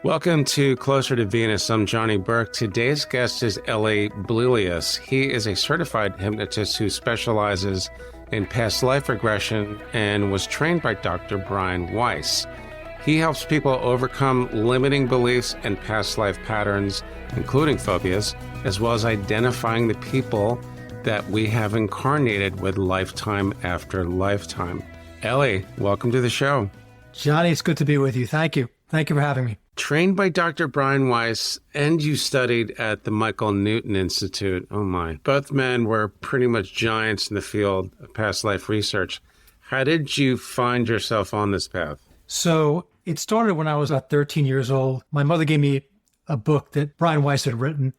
Welcome to Closer to Venus. I'm Johnny Burke. Today's guest is Eli Blilious. He is a certified hypnotist who specializes in past life regression and was trained by Dr. Brian Weiss. He helps people overcome limiting beliefs and past life patterns, including phobias, as well as identifying the people that we have incarnated with lifetime after lifetime. Eli, welcome to the show. Johnny, it's good to be with you. Thank you. Thank you for having me. Trained by Dr. Brian Weiss, and you studied at the Michael Newton Institute. Oh my. Both men were pretty much giants in the field of past life research. How did you find yourself on this path? So it started when I was about 13 years old. My mother gave me a book that Brian Weiss had written,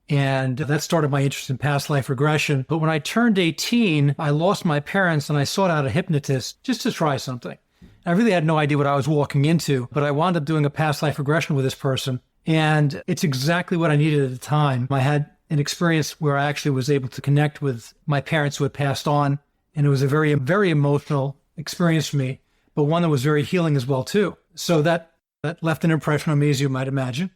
and that started my interest in past life regression. But when I turned 18, I lost my parents and I sought out a hypnotist just to try something. I really had no idea what I was walking into, but I wound up doing a past life regression with this person. And it's exactly what I needed at the time. I had an experience where I actually was able to connect with my parents who had passed on. And it was a very, very emotional experience for me, but one that was very healing as well, too. So that left an impression on me, as you might imagine.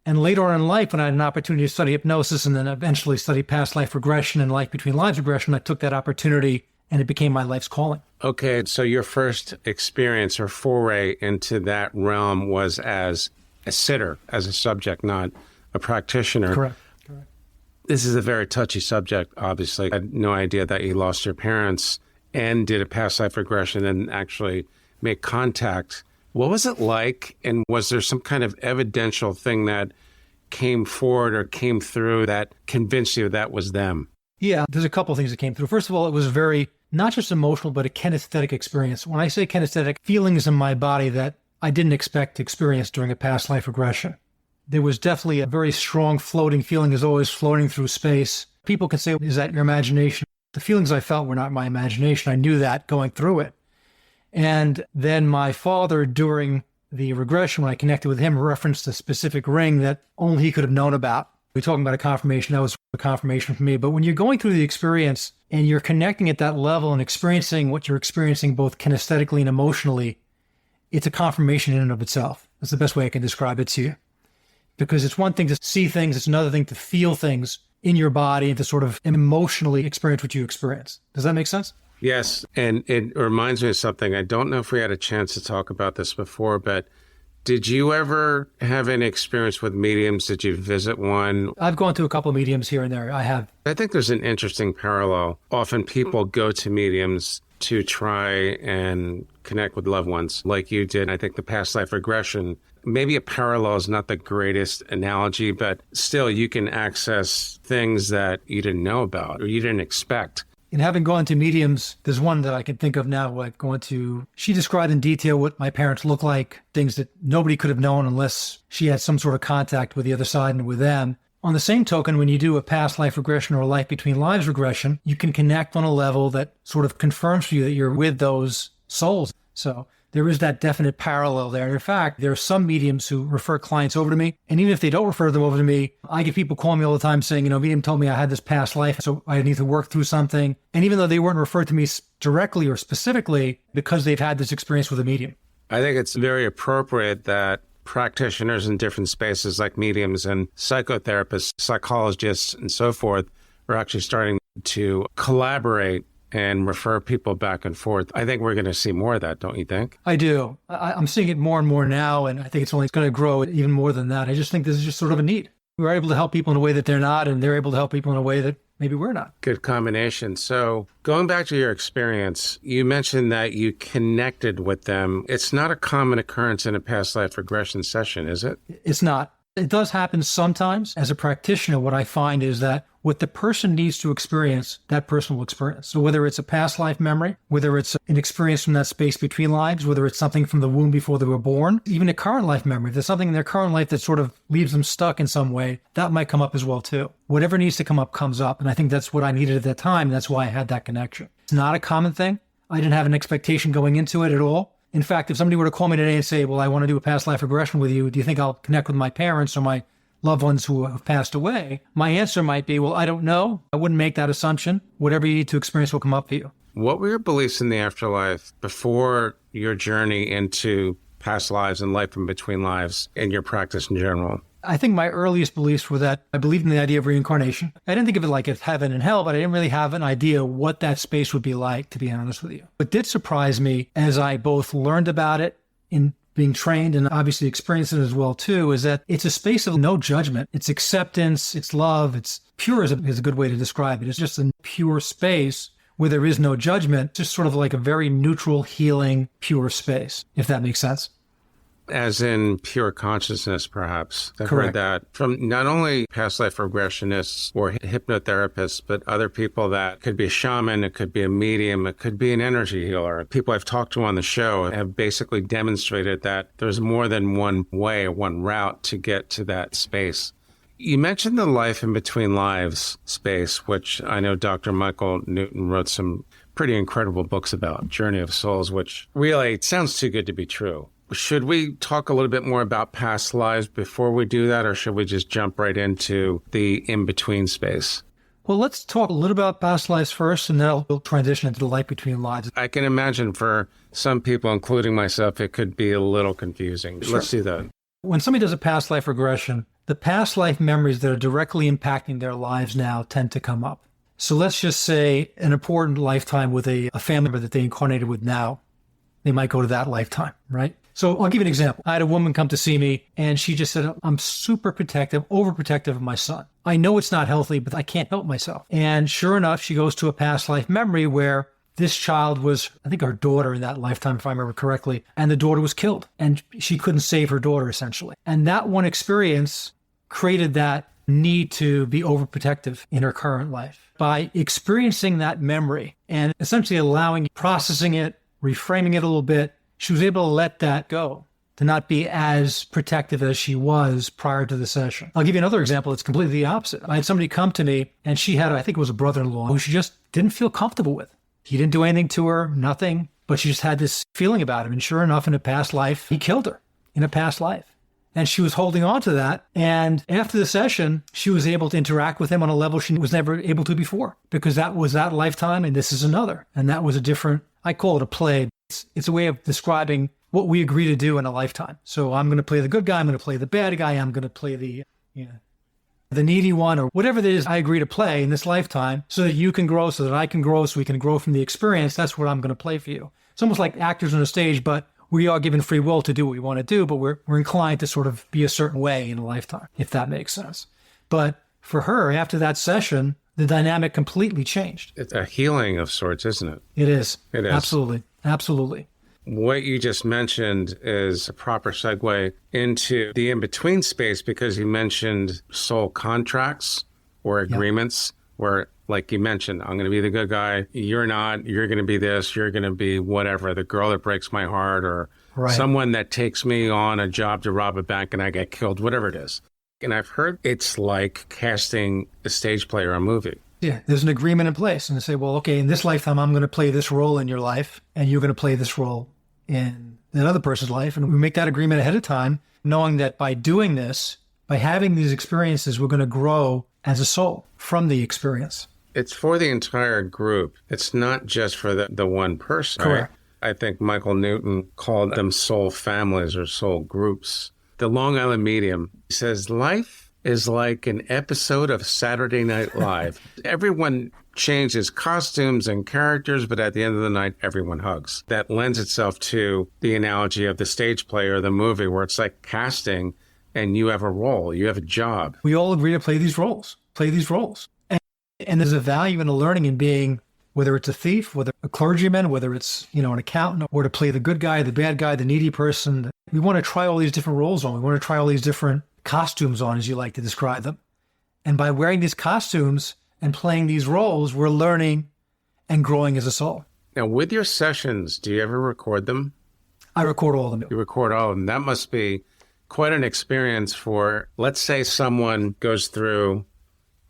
And later on in life, when I had an opportunity to study hypnosis and then eventually study past life regression and life between lives regression, I took that opportunity and it became my life's calling. Okay, so your first experience or foray into that realm was as a sitter, as a subject, not a practitioner. Correct. This is a very touchy subject, obviously. I had no idea that you lost your parents and did a past life regression and actually made contact. What was it like, and was there some kind of evidential thing that came forward or came through that convinced you that was them? Yeah, there's a couple of things that came through. First of all, it was very, not just emotional, but a kinesthetic experience. When I say kinesthetic, feelings in my body that I didn't expect to experience during a past life regression. There was definitely a very strong floating feeling, as always, floating through space. People can say, is that your imagination? The feelings I felt were not my imagination. I knew that going through it. And then my father, during the regression, when I connected with him, referenced a specific ring that only he could have known about. We're talking about a confirmation. That was a confirmation for me. But when you're going through the experience and you're connecting at that level and experiencing what you're experiencing both kinesthetically and emotionally, it's a confirmation in and of itself. That's the best way I can describe it to you. Because it's one thing to see things, it's another thing to feel things in your body and to sort of emotionally experience what you experience. Does that make sense? Yes, and it reminds me of something. I don't know if we had a chance to talk about this before, but did you ever have any experience with mediums? Did you visit one? I've gone to a couple of mediums here and there. I have. I think there's an interesting parallel. Often people go to mediums to try and connect with loved ones like you did. I think the past life regression, maybe a parallel is not the greatest analogy, but still you can access things that you didn't know about or you didn't expect. And having gone to mediums, there's one that I can think of now, like she described in detail what my parents look like, things that nobody could have known unless she had some sort of contact with the other side and with them. On the same token, when you do a past life regression or a life between lives regression, you can connect on a level that sort of confirms for you that you're with those souls. So there is that definite parallel there. In fact, there are some mediums who refer clients over to me. And even if they don't refer them over to me, I get people calling me all the time saying, medium told me I had this past life, so I need to work through something. And even though they weren't referred to me directly or specifically, because they've had this experience with a medium. I think it's very appropriate that practitioners in different spaces like mediums and psychotherapists, psychologists, and so forth are actually starting to collaborate and refer people back and forth. I think we're going to see more of that, don't you think? I do. I'm seeing it more and more now, and I think it's only going to grow even more than that. I just think this is just sort of a need. We're able to help people in a way that they're not, and they're able to help people in a way that maybe we're not. Good combination. So going back to your experience, you mentioned that you connected with them. It's not a common occurrence in a past life regression session, is it? It's not. It does happen sometimes. As a practitioner, what I find is that what the person needs to experience, that person will experience. So whether it's a past life memory, whether it's an experience from that space between lives, whether it's something from the womb before they were born, even a current life memory, if there's something in their current life that sort of leaves them stuck in some way, that might come up as well too. Whatever needs to come up comes up. And I think that's what I needed at that time. That's why I had that connection. It's not a common thing. I didn't have an expectation going into it at all. In fact, if somebody were to call me today and say, well, I want to do a past life regression with you, do you think I'll connect with my parents or my loved ones who have passed away? My answer might be, well, I don't know. I wouldn't make that assumption. Whatever you need to experience will come up for you. What were your beliefs in the afterlife before your journey into past lives and life in between lives in your practice in general? I think my earliest beliefs were that I believed in the idea of reincarnation. I didn't think of it like it's heaven and hell, but I didn't really have an idea what that space would be like, to be honest with you. What did surprise me as I both learned about it in being trained and obviously experienced it as well too, is that it's a space of no judgment. It's acceptance, it's love, it's pure is a good way to describe it. It's just a pure space where there is no judgment, just sort of like a very neutral, healing, pure space, if that makes sense. As in pure consciousness, perhaps. I've Correct. heard that from not only past life regressionists or hypnotherapists, but other people that could be a shaman, it could be a medium, it could be an energy healer. People I've talked to on the show have basically demonstrated that there's more than one way, one route to get to that space. You mentioned the life in between lives space, which I know Dr. Michael Newton wrote some pretty incredible books about, Journey of Souls, which really sounds too good to be true. Should we talk a little bit more about past lives before we do that, or should we just jump right into the in-between space? Well, let's talk a little about past lives first, and then we'll transition into the life between lives. I can imagine for some people, including myself, it could be a little confusing. Sure. Let's do that. When somebody does a past life regression, the past life memories that are directly impacting their lives now tend to come up. So let's just say an important lifetime with a family member that they incarnated with now. They might go to that lifetime, right? So I'll give you an example. I had a woman come to see me, and she just said, I'm super protective, overprotective of my son. I know it's not healthy, but I can't help myself. And sure enough, she goes to a past life memory where this child was, I think, her daughter in that lifetime, if I remember correctly, and the daughter was killed, and she couldn't save her daughter, essentially. And that one experience created that need to be overprotective in her current life. By experiencing that memory and essentially allowing, processing it, reframing it a little bit, she was able to let that go, to not be as protective as she was prior to the session. I'll give you another example. It's completely the opposite. I had somebody come to me, and she had, I think it was a brother-in-law, who she just didn't feel comfortable with. He didn't do anything to her, nothing, but she just had this feeling about him. And sure enough, in a past life, he killed her in a past life. And she was holding on to that. And after the session, she was able to interact with him on a level she was never able to before, because that was that lifetime and this is another. And that was a different, I call it a play. It's a way of describing what we agree to do in a lifetime. So I'm going to play the good guy. I'm going to play the bad guy. I'm going to play the needy one, or whatever it is I agree to play in this lifetime, so that you can grow, so that I can grow, so we can grow from the experience. That's what I'm going to play for you. It's almost like actors on a stage, but we are given free will to do what we want to do, but we're inclined to sort of be a certain way in a lifetime, if that makes sense. But for her, after that session, the dynamic completely changed. It's a healing of sorts, isn't it? It is. It is. Absolutely. Absolutely. What you just mentioned is a proper segue into the in-between space, because you mentioned soul contracts or agreements where, like you mentioned, I'm going to be the good guy. You're not. You're going to be this. You're going to be whatever, the girl that breaks my heart, or someone that takes me on a job to rob a bank and I get killed, whatever it is. And I've heard it's like casting a stage play or a movie. Yeah, there's an agreement in place. And they say, well, okay, in this lifetime, I'm going to play this role in your life, and you're going to play this role in another person's life. And we make that agreement ahead of time, knowing that by doing this, by having these experiences, we're going to grow as a soul from the experience. It's for the entire group. It's not just for the one person. Correct. Right? I think Michael Newton called them soul families or soul groups. The Long Island medium says life is like an episode of Saturday Night Live. Everyone changes costumes and characters, but at the end of the night, everyone hugs. That lends itself to the analogy of the stage play or the movie, where it's like casting, and you have a role, you have a job. We all agree to play these roles. And there's a value and a learning in being, whether it's a thief, whether a clergyman, whether it's, an accountant, or to play the good guy, the bad guy, the needy person. We want to try all these different roles on. We want to try all these different costumes on, as you like to describe them. And by wearing these costumes and playing these roles, we're learning and growing as a soul. Now, with your sessions, do you ever record them? I record all of them. You record all of them. That must be quite an experience for, let's say someone goes through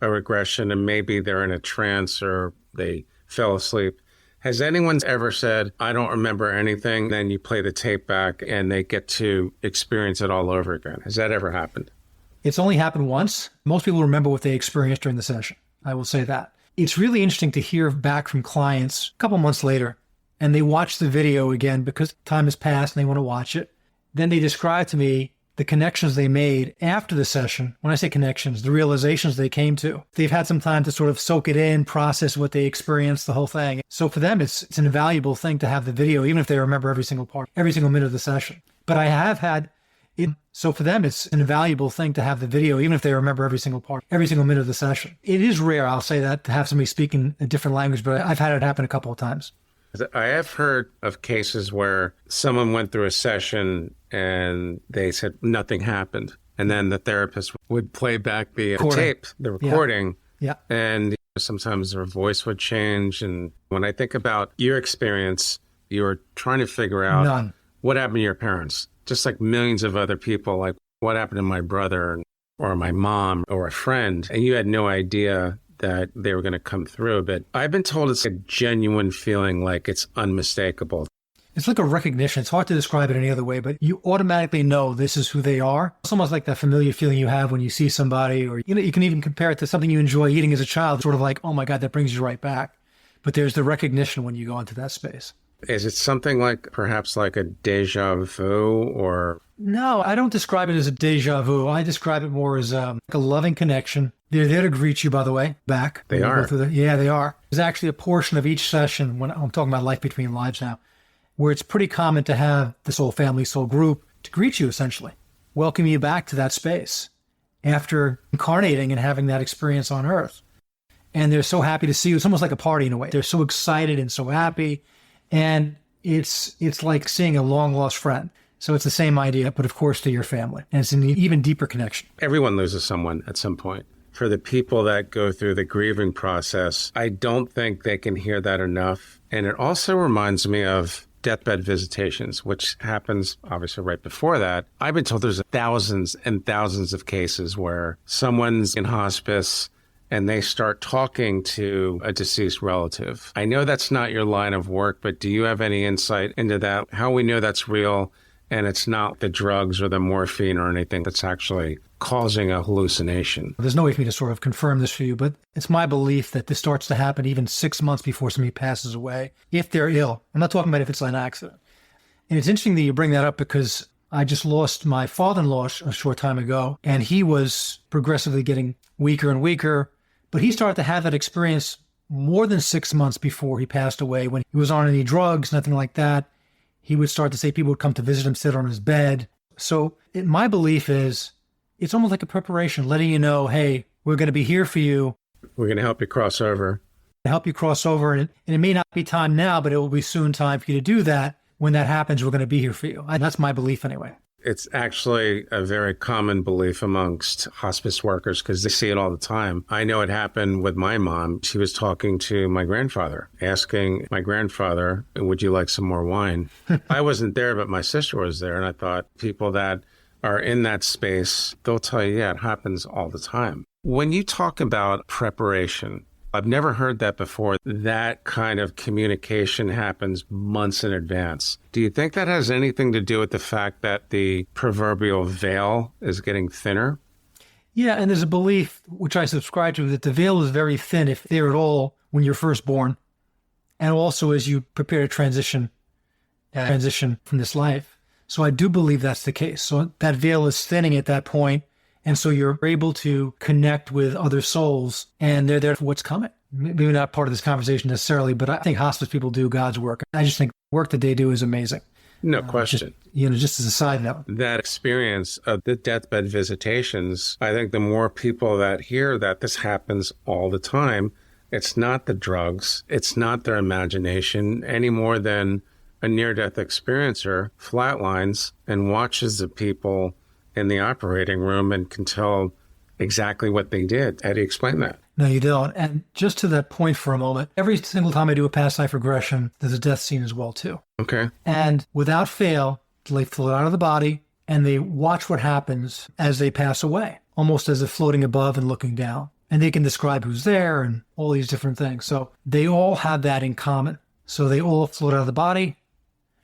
a regression and maybe they're in a trance or they fell asleep. Has anyone ever said, I don't remember anything, then you play the tape back and they get to experience it all over again? Has that ever happened? It's only happened once. Most people remember what they experienced during the session. I will say that. It's really interesting to hear back from clients a couple months later, and they watch the video again because time has passed and they want to watch it. Then they describe to me the connections they made after the session. When I say connections, the realizations they came to. They've had some time to sort of soak it in, process what they experienced, the whole thing. So for them, it's an invaluable thing to have the video, even if they remember every single part, every single minute of the session. But I have had it. So for them, it's an invaluable thing to have the video, even if they remember every single part, every single minute of the session. It is rare, I'll say that, to have somebody speak in a different language, but I've had it happen a couple of times. I have heard of cases where someone went through a session and they said nothing happened. And then the therapist would play back the tape, the recording. Yeah. And sometimes their voice would change. And when I think about your experience, you were trying to figure out what happened to your parents, just like millions of other people, like what happened to my brother or my mom or a friend. And you had no idea that they were going to come through. But I've been told it's a genuine feeling, like it's unmistakable. It's like a recognition. It's hard to describe it any other way, but you automatically know this is who they are. It's almost like that familiar feeling you have when you see somebody, or you can even compare it to something you enjoy eating as a child, sort of like, oh my God, that brings you right back. But there's the recognition when you go into that space. Is it something like perhaps like a deja vu or? No, I don't describe it as a deja vu. I describe it more as like a loving connection. They're there to greet you, by the way, back. They are. Yeah, they are. There's actually a portion of each session, when I'm talking about life between lives now, where it's pretty common to have this whole family, soul group to greet you, essentially, welcome you back to that space after incarnating and having that experience on Earth. And they're so happy to see you. It's almost like a party in a way. They're so excited and so happy. And it's like seeing a long-lost friend. So it's the same idea, but of course to your family. And it's an even deeper connection. Everyone loses someone at some point. For the people that go through the grieving process, I don't think they can hear that enough. And it also reminds me of deathbed visitations, which happens obviously right before that. I've been told there's thousands and thousands of cases where someone's in hospice and they start talking to a deceased relative. I know that's not your line of work, but do you have any insight into that? How we know that's real and it's not the drugs or the morphine or anything that's actually causing a hallucination? There's no way for me to sort of confirm this for you, but it's my belief that this starts to happen even 6 months before somebody passes away, if they're ill. I'm not talking about if it's an accident. And it's interesting that you bring that up because I just lost my father-in-law a short time ago, and he was progressively getting weaker and weaker, but he started to have that experience more than 6 months before he passed away. When he was on any drugs, nothing like that, he would start to say people would come to visit him, sit on his bed. So my belief is it's almost like a preparation, letting you know, hey, we're going to be here for you. We're going to help you cross over. Help you cross over. And it may not be time now, but it will be soon time for you to do that. When that happens, we're going to be here for you. That's my belief anyway. It's actually a very common belief amongst hospice workers because they see it all the time. I know it happened with my mom. She was talking to my grandfather, asking my grandfather, would you like some more wine? I wasn't there, but my sister was there. And I thought people that are in that space, they'll tell you, yeah, it happens all the time. When you talk about preparation, I've never heard that before. That kind of communication happens months in advance. Do you think that has anything to do with the fact that the proverbial veil is getting thinner? Yeah, and there's a belief, which I subscribe to, that the veil is very thin, if there at all, when you're first born, and also as you prepare to transition from this life. So I do believe that's the case. So that veil is thinning at that point. And so you're able to connect with other souls, and they're there for what's coming. Maybe not part of this conversation necessarily, but I think hospice people do God's work. I just think the work that they do is amazing. No question. Just as a side note. That experience of the deathbed visitations, I think the more people that hear that this happens all the time, it's not the drugs, it's not their imagination any more than a near-death experiencer flatlines and watches the people in the operating room and can tell exactly what they did. How do you explain that? No, you don't. And just to that point for a moment, every single time I do a past life regression, there's a death scene as well, too. Okay. And without fail, they float out of the body and they watch what happens as they pass away, almost as if floating above and looking down. And they can describe who's there and all these different things. So they all have that in common. So they all float out of the body.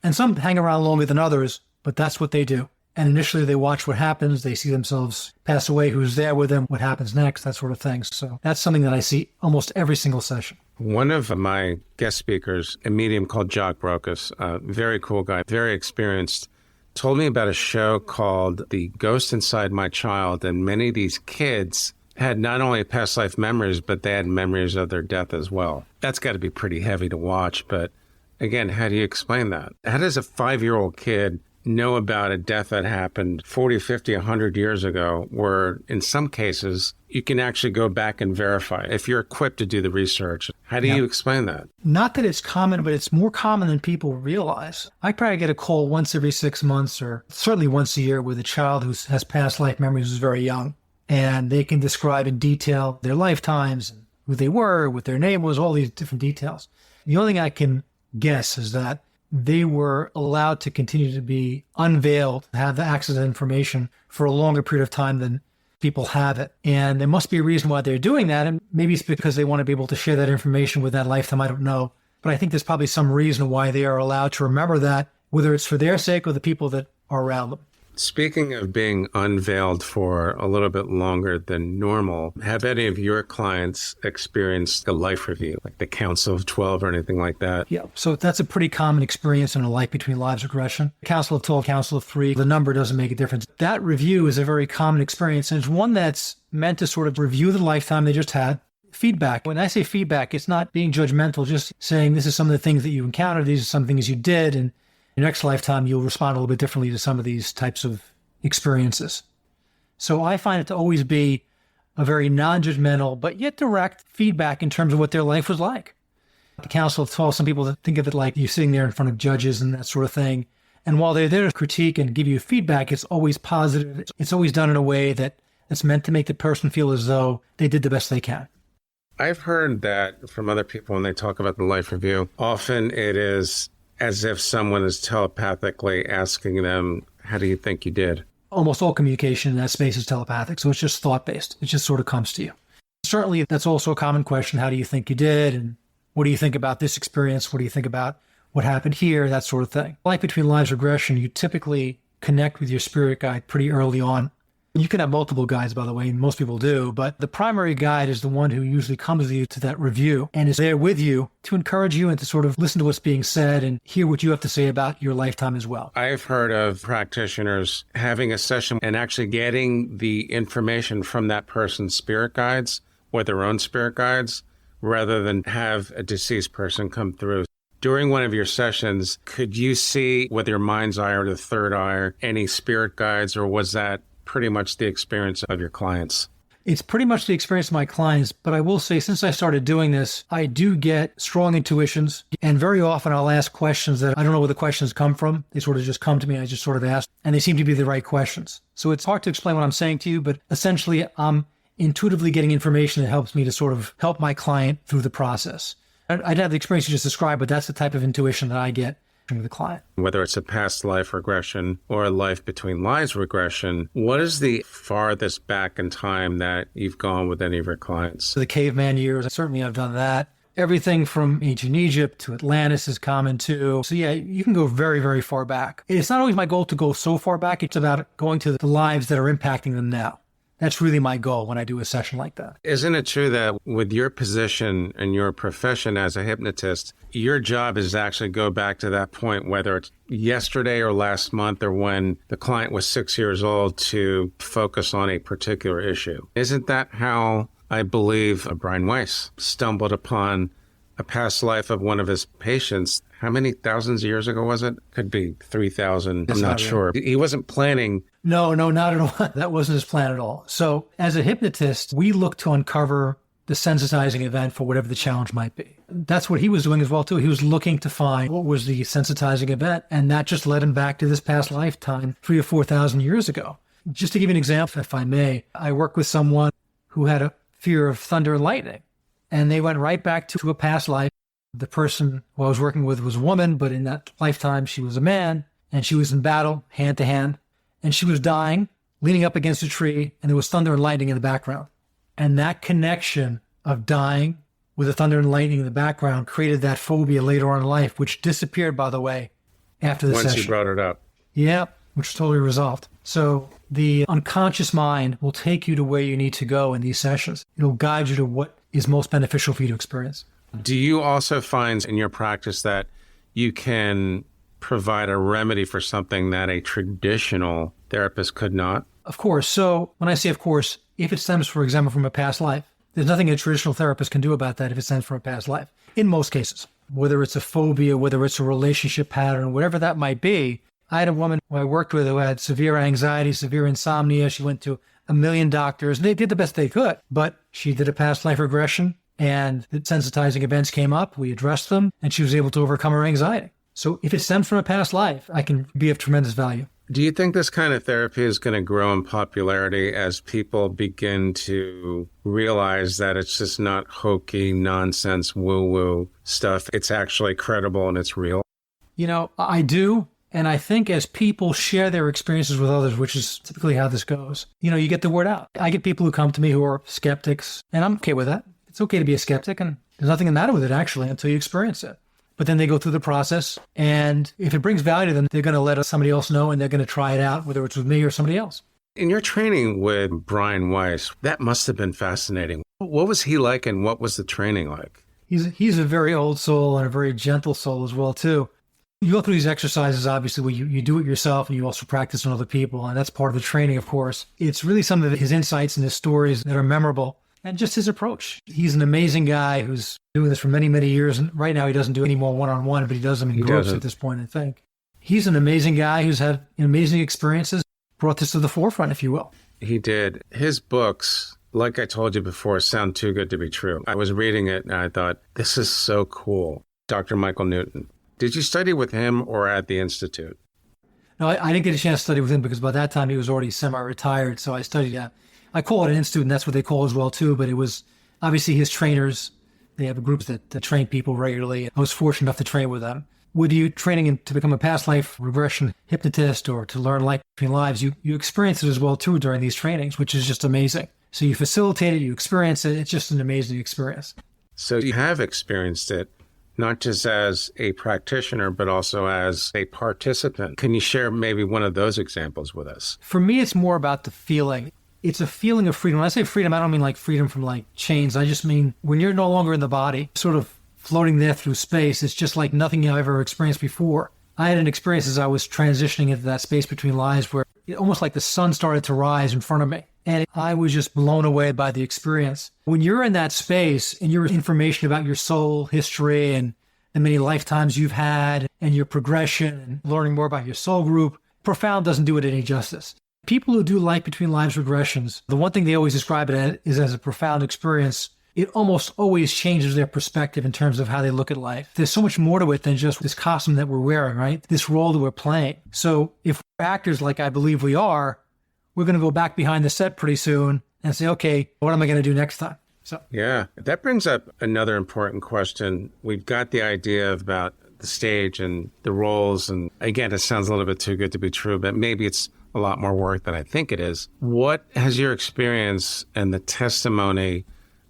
And some hang around longer than others, but that's what they do. And initially they watch what happens. They see themselves pass away, who's there with them, what happens next, that sort of thing. So that's something that I see almost every single session. One of my guest speakers, a medium called Dr. Brian Weiss, a very cool guy, very experienced told me about a show called The Ghost Inside My Child, and many of these kids had not only past life memories, but they had memories of their death as well. That's got to be pretty heavy to watch, but again, how do you explain that? How does a 5-year-old kid know about a death that happened 40, 50, 100 years ago, where in some cases you can actually go back and verify if you're equipped to do the research? How do you explain that? Not that it's common, but it's more common than people realize. I probably get a call once every 6 months or certainly once a year with a child who has past life memories who's very young. And they can describe in detail their lifetimes, and who they were, what their name was, all these different details. The only thing I can guess is that they were allowed to continue to be unveiled, have the access to information for a longer period of time than people have it. And there must be a reason why they're doing that. And maybe it's because they want to be able to share that information with that lifetime. I don't know. But I think there's probably some reason why they are allowed to remember that, whether it's for their sake or the people that are around them. Speaking of being unveiled for a little bit longer than normal, have any of your clients experienced a life review, like the Council of 12 or anything like that? Yeah, so that's a pretty common experience in a life between lives regression. Council of 12, Council of 3, the number doesn't make a difference. That review is a very common experience, and it's one that's meant to sort of review the lifetime they just had. Feedback. When I say feedback, it's not being judgmental, just saying this is some of the things that you encountered, these are some things you did, and your next lifetime, you'll respond a little bit differently to some of these types of experiences. So I find it to always be a very non-judgmental, but yet direct feedback in terms of what their life was like. The Council of 12, some people think of it like you're sitting there in front of judges and that sort of thing. And while they're there to critique and give you feedback, it's always positive. It's always done in a way that's meant to make the person feel as though they did the best they can. I've heard that from other people when they talk about the life review. Often it is as if someone is telepathically asking them, how do you think you did? Almost all communication in that space is telepathic, so it's just thought-based. It just sort of comes to you. Certainly, that's also a common question. How do you think you did? And what do you think about this experience? What do you think about what happened here? That sort of thing. Like between lives regression, you typically connect with your spirit guide pretty early on. You can have multiple guides, by the way, and most people do, but the primary guide is the one who usually comes with you to that review and is there with you to encourage you and to sort of listen to what's being said and hear what you have to say about your lifetime as well. I've heard of practitioners having a session and actually getting the information from that person's spirit guides or their own spirit guides rather than have a deceased person come through. During one of your sessions, could you see with your mind's eye or the third eye or any spirit guides, or was that pretty much the experience of your clients? It's pretty much the experience of my clients, but I will say since I started doing this, I do get strong intuitions, and very often I'll ask questions that I don't know where the questions come from. They sort of just come to me, I just sort of ask, and they seem to be the right questions. So it's hard to explain what I'm saying to you, but essentially I'm intuitively getting information that helps me to sort of help my client through the process. I'd have the experience you just described, but that's the type of intuition that I get with the client. Whether it's a past life regression or a life between lives regression, what is the farthest back in time that you've gone with any of your clients? So the caveman years, certainly I've done that. Everything from ancient Egypt to Atlantis is common too. So yeah, you can go very, very far back. It's not always my goal to go so far back. It's about going to the lives that are impacting them now. That's really my goal when I do a session like that. Isn't it true that with your position and your profession as a hypnotist, your job is to actually go back to that point, whether it's yesterday or last month or when the client was 6 years old, to focus on a particular issue? Isn't that how I believe Brian Weiss stumbled upon a past life of one of his patients? How many thousands of years ago was it? Could be 3,000. I'm not sure. He wasn't planning. No, not at all. That wasn't his plan at all. So as a hypnotist, we look to uncover the sensitizing event for whatever the challenge might be. That's what he was doing as well, too. He was looking to find what was the sensitizing event, and that just led him back to this past lifetime 3,000 or 4,000 years ago. Just to give you an example, if I may, I work with someone who had a fear of thunder and lightning, and they went right back to a past life. The person who I was working with was a woman, but in that lifetime, she was a man, and she was in battle, hand to hand, and she was dying, leaning up against a tree, and there was thunder and lightning in the background. And that connection of dying with the thunder and lightning in the background created that phobia later on in life, which disappeared, by the way, after the session. Once you brought it up. Yeah, which was totally resolved. So the unconscious mind will take you to where you need to go in these sessions. It'll guide you to what is most beneficial for you to experience. Do you also find in your practice that you can provide a remedy for something that a traditional therapist could not? Of course. So when I say of course, if it stems, for example, from a past life, there's nothing a traditional therapist can do about that if it stems from a past life. In most cases, whether it's a phobia, whether it's a relationship pattern, whatever that might be. I had a woman who I worked with who had severe anxiety, severe insomnia. She went to a million doctors, and they did the best they could. But she did a past life regression, and the sensitizing events came up. We addressed them, and she was able to overcome her anxiety. So if it stems from a past life, I can be of tremendous value. Do you think this kind of therapy is going to grow in popularity as people begin to realize that it's just not hokey, nonsense, woo-woo stuff? It's actually credible and it's real? You know, I do. And I think as people share their experiences with others, which is typically how this goes, you know, you get the word out. I get people who come to me who are skeptics, and I'm okay with that. It's okay to be a skeptic, and there's nothing the matter with it, actually, until you experience it. But then they go through the process, and if it brings value to them, they're going to let somebody else know, and they're going to try it out, whether it's with me or somebody else. In your training with Brian Weiss, that must have been fascinating. What was he like, and what was the training like? He's a very old soul and a very gentle soul as well, too. You go through these exercises, obviously, where you do it yourself and you also practice on other people, and that's part of the training, of course. It's really some of his insights and his stories that are memorable, and just his approach. He's an amazing guy who's doing this for many, many years, and right now he doesn't do any more one-on-one, but he does them in groups at this point, I think. He's an amazing guy who's had amazing experiences, brought this to the forefront, if you will. He did. His books, like I told you before, sound too good to be true. I was reading it, and I thought, this is so cool. Dr. Michael Newton. Did you study with him or at the Institute? No, I didn't get a chance to study with him because by that time he was already semi-retired. So I studied at, I call it an institute, and that's what they call it as well too. But it was obviously his trainers. They have groups that train people regularly. I was fortunate enough to train with them. With you training to become a past life regression hypnotist or to learn life between lives, you experience it as well too during these trainings, which is just amazing. So you facilitate it, you experience it. It's just an amazing experience. So you have experienced it, not just as a practitioner, but also as a participant. Can you share maybe one of those examples with us? For me, it's more about the feeling. It's a feeling of freedom. When I say freedom, I don't mean like freedom from like chains. I just mean when you're no longer in the body, sort of floating there through space, it's just like nothing I've ever experienced before. I had an experience as I was transitioning into that space between lives where it almost like the sun started to rise in front of me. And I was just blown away by the experience. When you're in that space and your information about your soul history and the many lifetimes you've had and your progression and learning more about your soul group, profound doesn't do it any justice. People who do life between lives regressions, the one thing they always describe it as a profound experience. It almost always changes their perspective in terms of how they look at life. There's so much more to it than just this costume that we're wearing, right? This role that we're playing. So if we're actors like I believe we are, we're going to go back behind the set pretty soon and say, okay, what am I going to do next time? So yeah, that brings up another important question. We've got the idea about the stage and the roles. And again, it sounds a little bit too good to be true, but maybe it's a lot more work than I think it is. What has your experience and the testimony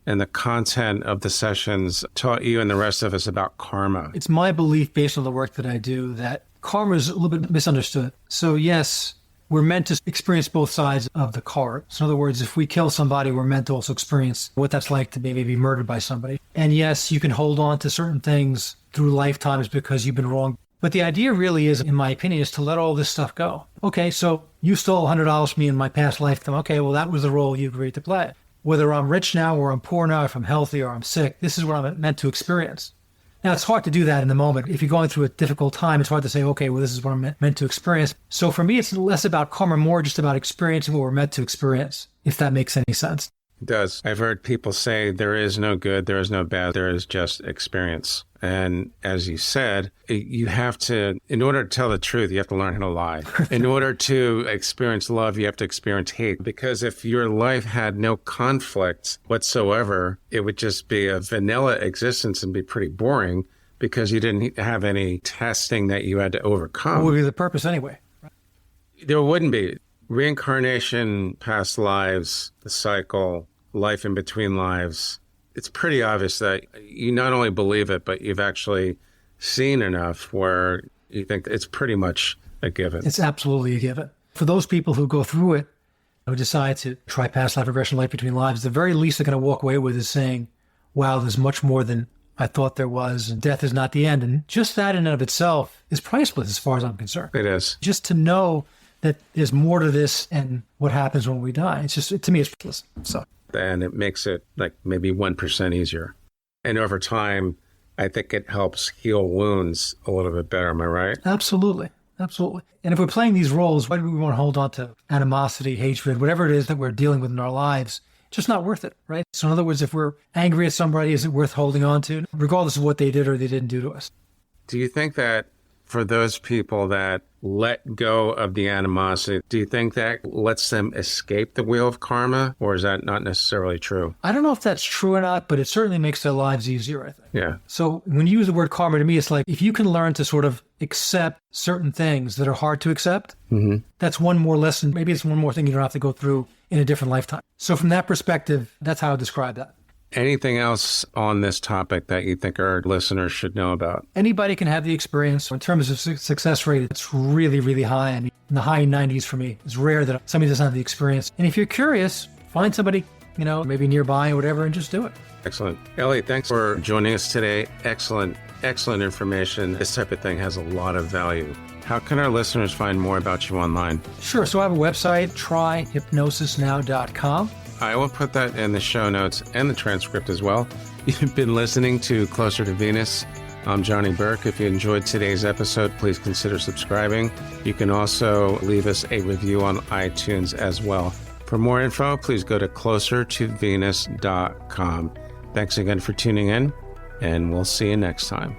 and the content of the sessions taught you and the rest of us about karma? It's my belief based on the work that I do that karma is a little bit misunderstood. So yes, we're meant to experience both sides of the card. So in other words, if we kill somebody, we're meant to also experience what that's like to maybe be murdered by somebody. And yes, you can hold on to certain things through lifetimes because you've been wrong. But the idea really is, in my opinion, is to let all this stuff go. Okay, so you stole $100 from me in my past lifetime. Okay, well, that was the role you agreed to play. Whether I'm rich now or I'm poor now, if I'm healthy or I'm sick, this is what I'm meant to experience. Now, it's hard to do that in the moment. If you're going through a difficult time, it's hard to say, okay, well, this is what I'm meant to experience. So for me, it's less about karma, more just about experiencing what we're meant to experience, if that makes any sense. It does. I've heard people say there is no good, there is no bad, there is just experience. And as you said, you have to, in order to tell the truth, you have to learn how to lie. In order to experience love, you have to experience hate. Because if your life had no conflict whatsoever, it would just be a vanilla existence and be pretty boring because you didn't have any testing that you had to overcome. What would be the purpose anyway? There wouldn't be. Reincarnation, past lives, the cycle, life in between lives. It's pretty obvious that you not only believe it, but you've actually seen enough where you think it's pretty much a given. It's absolutely a given. For those people who go through it, who decide to try past life regression, life between lives, the very least they're going to walk away with is saying, wow, there's much more than I thought there was, and death is not the end. And just that in and of itself is priceless as far as I'm concerned. It is. Just to know that there's more to this and what happens when we die. It's just, to me, it's priceless. So. And it makes it like maybe 1% easier. And over time, I think it helps heal wounds a little bit better. Am I right? Absolutely. Absolutely. And if we're playing these roles, why do we want to hold on to animosity, hatred, whatever it is that we're dealing with in our lives? Just not worth it, right? So in other words, if we're angry at somebody, is it worth holding on to, regardless of what they did or they didn't do to us? Do you think that for those people that let go of the animosity, do you think that lets them escape the wheel of karma, or is that not necessarily true? I don't know if that's true or not, but it certainly makes their lives easier, I think. Yeah. So when you use the word karma, to me, it's like if you can learn to sort of accept certain things that are hard to accept, that's one more lesson. Maybe it's one more thing you don't have to go through in a different lifetime. So from that perspective, that's how I would describe that. Anything else on this topic that you think our listeners should know about? Anybody can have the experience. In terms of success rate, it's really, really high. In the high 90s for me. It's rare that somebody doesn't have the experience. And if you're curious, find somebody, maybe nearby or whatever, and just do it. Excellent. Eli, thanks for joining us today. Excellent information. This type of thing has a lot of value. How can our listeners find more about you online? Sure. So I have a website, tryhypnosisnow.com. I will put that in the show notes and the transcript as well. You've been listening to Closer to Venus. I'm Johnny Burke. If you enjoyed today's episode, please consider subscribing. You can also leave us a review on iTunes as well. For more info, please go to closertovenus.com. Thanks again for tuning in, and we'll see you next time.